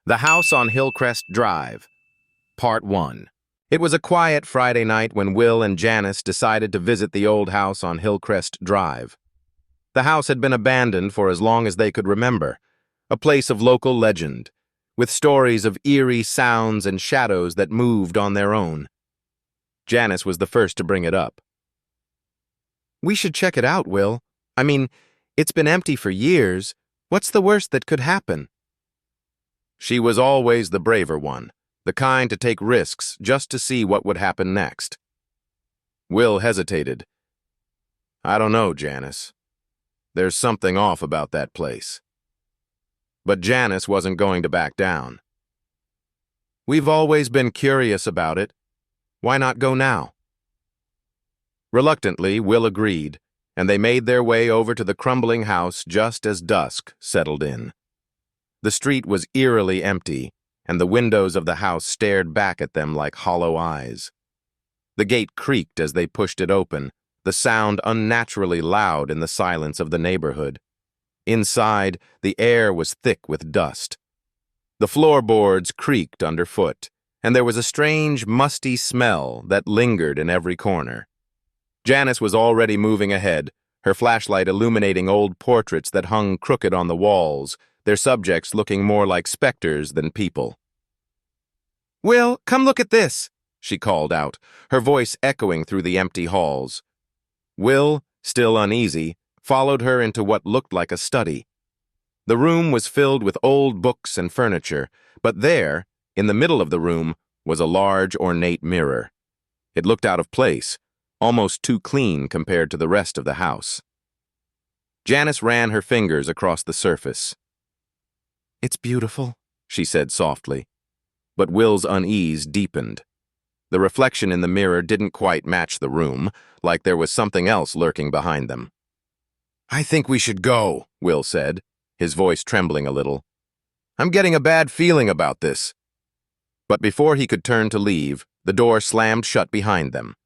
The House on Hilcrest Drive, Part 1. It was a quiet Friday night when Will and Janice decided to visit the old house on Hilcrest Drive. The house had been abandoned for as long as they could remember, a place of local legend, with stories of eerie sounds and shadows that moved on their own. Janice was the first to bring it up. "We should check it out, Will. I mean, it's been empty for years. What's the worst that could happen?" She was always the braver one, the kind to take risks just to see what would happen next. Will hesitated. "I don't know, Janice. There's something off about that place." But Janice wasn't going to back down. "We've always been curious about it. Why not go now?" Reluctantly, Will agreed, and they made their way over to the crumbling house just as dusk settled in. The street was eerily empty, and the windows of the house stared back at them like hollow eyes. The gate creaked as they pushed it open, the sound unnaturally loud in the silence of the neighborhood. Inside, the air was thick with dust. The floorboards creaked underfoot, and there was a strange, musty smell that lingered in every corner. Janice was already moving ahead, her flashlight illuminating old portraits that hung crooked on the walls, their subjects looking more like specters than people. "Will, come look at this," she called out, her voice echoing through the empty halls. Will, still uneasy, followed her into what looked like a study. The room was filled with old books and furniture, but there, in the middle of the room, was a large, ornate mirror. It looked out of place, almost too clean compared to the rest of the house. Janice ran her fingers across the surface. "It's beautiful," she said softly. But Will's unease deepened. The reflection in the mirror didn't quite match the room, like there was something else lurking behind them. "I think we should go," Will said, his voice trembling a little. "I'm getting a bad feeling about this." But before he could turn to leave, the door slammed shut behind them.